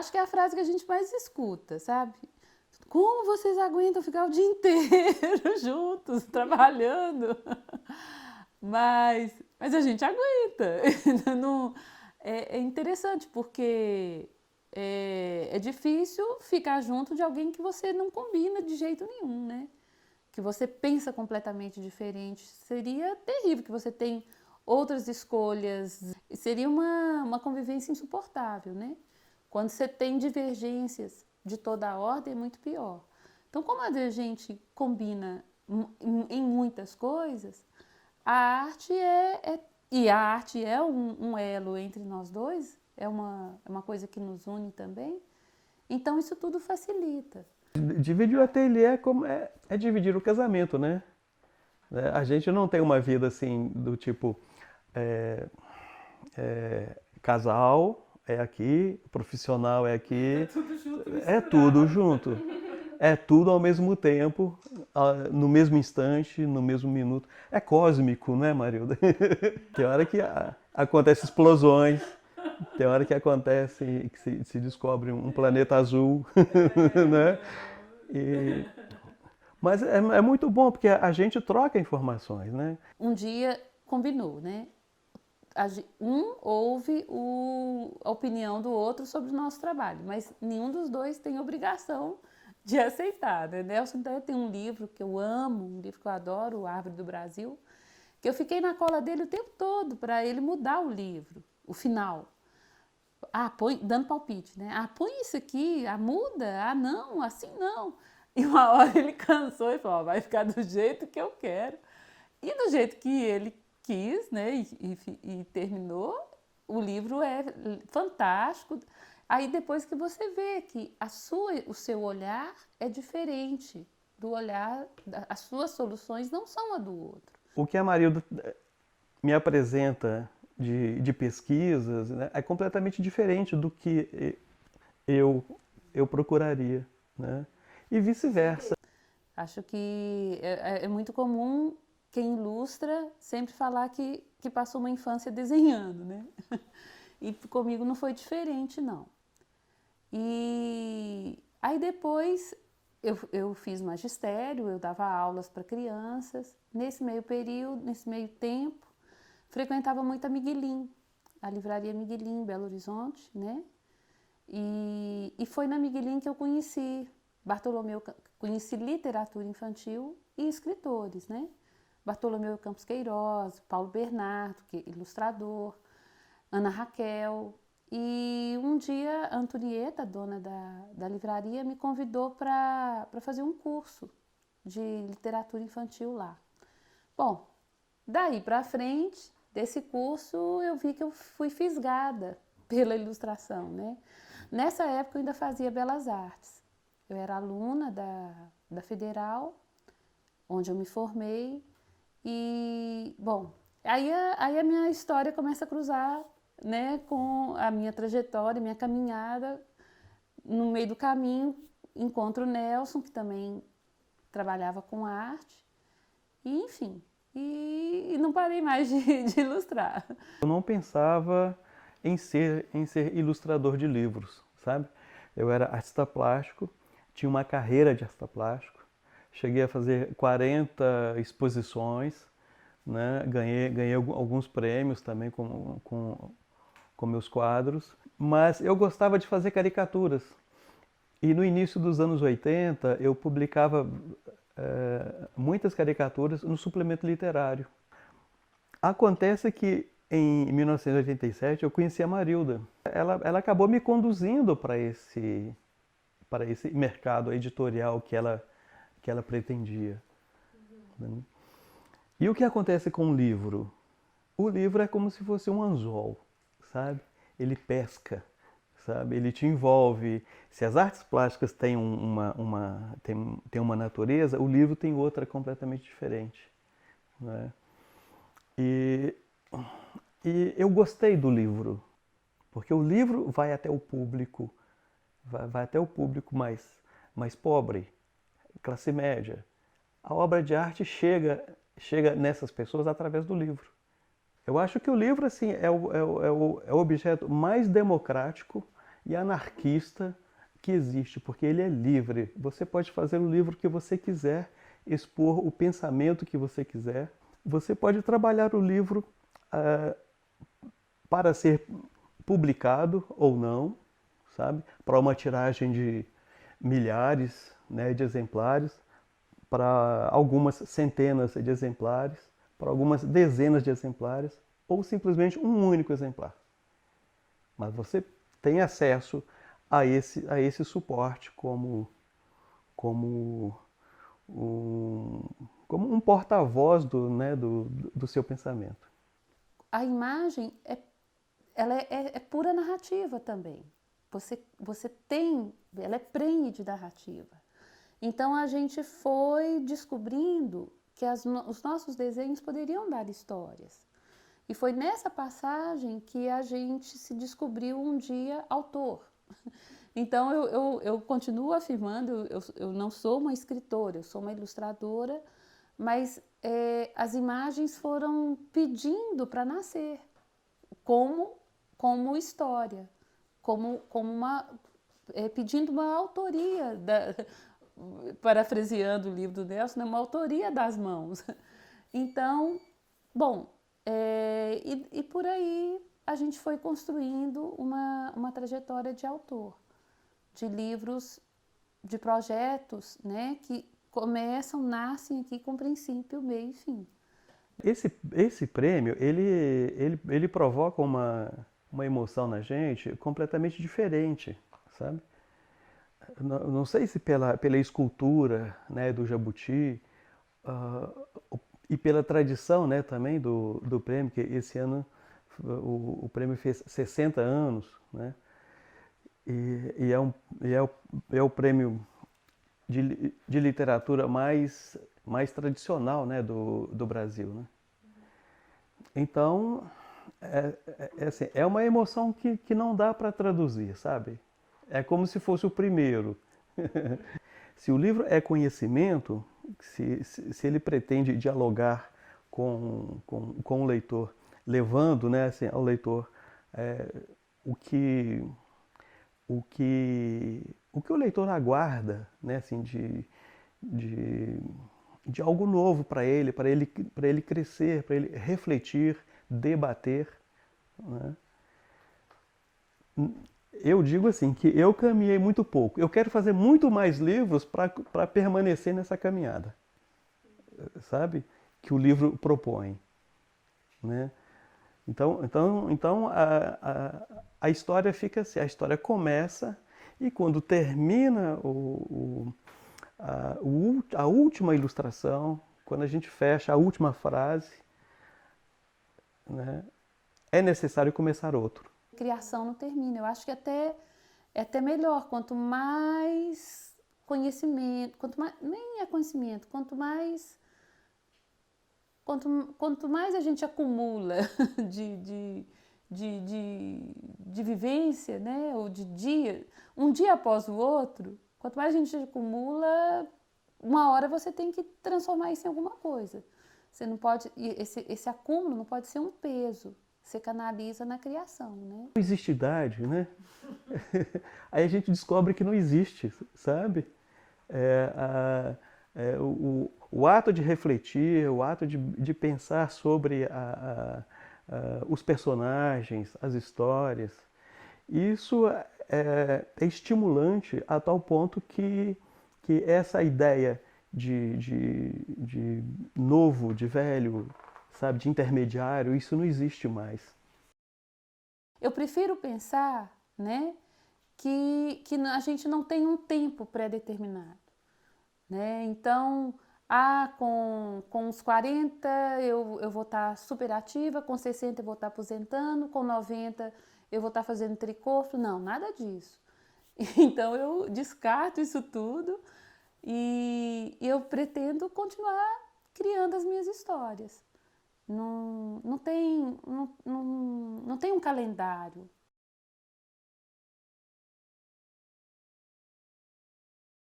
acho que é a frase que a gente mais escuta, sabe? Como vocês aguentam ficar o dia inteiro juntos, trabalhando? Mas a gente aguenta. Não, é interessante, porque é difícil ficar junto de alguém que você não combina de jeito nenhum, né? Que você pensa completamente diferente. Seria terrível, que você tem outras escolhas. Seria uma convivência insuportável, né? Quando você tem divergências de toda a ordem, é muito pior. Então, como a gente combina em muitas coisas, a arte e a arte é um elo entre nós dois, é uma coisa que nos une também, então isso tudo facilita. Dividir o ateliê é dividir o casamento, né? A gente não tem uma vida assim do tipo casal é aqui, profissional é aqui, Tudo junto, é misturado. tudo junto. É tudo ao mesmo tempo, no mesmo instante, no mesmo minuto. É cósmico, né, Marilda? Tem hora que acontecem explosões, tem hora que acontece, que se descobre um planeta azul, né? E, mas é muito bom, porque a gente troca informações, né? Um dia combinou, né? Um ouve a opinião do outro sobre o nosso trabalho, mas nenhum dos dois tem obrigação de aceitar, né? Nelson tem um livro que eu amo, um livro que eu adoro, O Árvore do Brasil, que eu fiquei na cola dele o tempo todo para ele mudar o livro, o final. Dando palpite, né? Põe isso aqui, muda, não, assim não. E uma hora ele cansou e falou, vai ficar do jeito que eu quero. E do jeito que ele quis, né? E terminou, o livro é fantástico. Aí depois que você vê que o seu olhar é diferente do olhar, as suas soluções não são a do outro. O que a Marilda me apresenta de pesquisas, né, é completamente diferente do que eu procuraria, né? E vice-versa. Acho que é muito comum quem ilustra sempre falar que passou uma infância desenhando, né? E comigo não foi diferente, não. E aí depois eu fiz magistério, eu dava aulas para crianças. Nesse meio período, nesse meio tempo, frequentava muito a Miguelin, a livraria Miguelin, em Belo Horizonte, né? E foi na Miguelin que eu conheci literatura infantil e escritores, né? Bartolomeu Campos Queiroz, Paulo Bernardo, que é ilustrador, Ana Raquel. E um dia a Antonieta, dona da livraria, me convidou para fazer um curso de literatura infantil lá. Bom, daí para frente desse curso eu vi que eu fui fisgada pela ilustração, né? Nessa época eu ainda fazia Belas Artes. Eu era aluna da Federal, onde eu me formei. E, bom, aí a minha história começa a cruzar, né, com a minha trajetória, minha caminhada. No meio do caminho, encontro o Nelson, que também trabalhava com arte. E, enfim, e não parei mais de ilustrar. Eu não pensava em ser ilustrador de livros, sabe? Eu era artista plástico, tinha uma carreira de artista plástico, cheguei a fazer 40 exposições, né? Ganhei alguns prêmios também com meus quadros, mas eu gostava de fazer caricaturas. E no início dos anos 80 eu publicava muitas caricaturas no suplemento literário. Acontece que em 1987 eu conheci a Marilda. Ela acabou me conduzindo para esse mercado editorial que ela pretendia. Né? E o que acontece com o livro? O livro é como se fosse um anzol, sabe? Ele pesca, sabe? Ele te envolve. Se as artes plásticas têm têm uma natureza, o livro tem outra completamente diferente. Né? E eu gostei do livro, porque o livro vai até o público, vai até o público mais pobre, classe média. A obra de arte chega nessas pessoas através do livro. Eu acho que o livro assim, é o objeto mais democrático e anarquista que existe, porque ele é livre. Você pode fazer o livro que você quiser, expor o pensamento que você quiser. Você pode trabalhar o livro para ser publicado ou não, sabe? Para uma tiragem de milhares, né, de exemplares, para algumas centenas de exemplares, para algumas dezenas de exemplares, ou simplesmente um único exemplar. Mas você tem acesso a esse suporte como um, como um porta-voz do seu pensamento. A imagem é pura narrativa também. Você tem, ela é prenhe de narrativa. Então a gente foi descobrindo que os nossos desenhos poderiam dar histórias. E foi nessa passagem que a gente se descobriu um dia autor. Então eu continuo afirmando, eu não sou uma escritora, eu sou uma ilustradora, mas as imagens foram pedindo para nascer como história, pedindo uma autoria, parafraseando o livro do Nelson, uma autoria das mãos. Então, bom, e por aí a gente foi construindo uma trajetória de autor, de livros, de projetos, né, que nascem aqui com princípio, meio e fim. Esse prêmio, ele provoca uma emoção na gente completamente diferente, sabe? Não sei se pela escultura, né, do jabuti, e pela tradição, né, também do prêmio, que esse ano o prêmio fez 60 anos, né? E é o prêmio de literatura mais tradicional, né, do Brasil, né? Então, assim, é uma emoção que não dá para traduzir, sabe? É como se fosse o primeiro. Se o livro é conhecimento, se ele pretende dialogar com o leitor, levando, né, assim, ao leitor o que o leitor aguarda, né, assim, de algo novo para ele crescer, para ele refletir, debater, né? Eu digo assim, que eu caminhei muito pouco. Eu quero fazer muito mais livros para permanecer nessa caminhada, sabe? Que o livro propõe, né? Então a história fica assim, a história começa e quando termina a última ilustração, quando a gente fecha a última frase, né, é necessário começar outro. A criação não termina. Eu acho que é até melhor. Quanto mais conhecimento, nem é conhecimento, quanto mais a gente acumula de vivência, né, ou de dia, um dia após o outro, quanto mais a gente acumula, uma hora você tem que transformar isso em alguma coisa. Você não pode, esse acúmulo não pode ser um peso. Você canaliza na criação, né? Não existe idade, né? Aí a gente descobre que não existe, sabe? O ato de refletir, o ato de pensar sobre os personagens, as histórias, isso é estimulante a tal ponto que essa ideia de novo, de velho, sabe, de intermediário, isso não existe mais. Eu prefiro pensar, né, que a gente não tem um tempo pré-determinado, né? Então, com os 40 eu vou estar super ativa, com 60 eu vou estar aposentando, com 90 eu vou estar fazendo tricô. Não, nada disso. Então eu descarto isso tudo e eu pretendo continuar criando as minhas histórias. Não tem um calendário,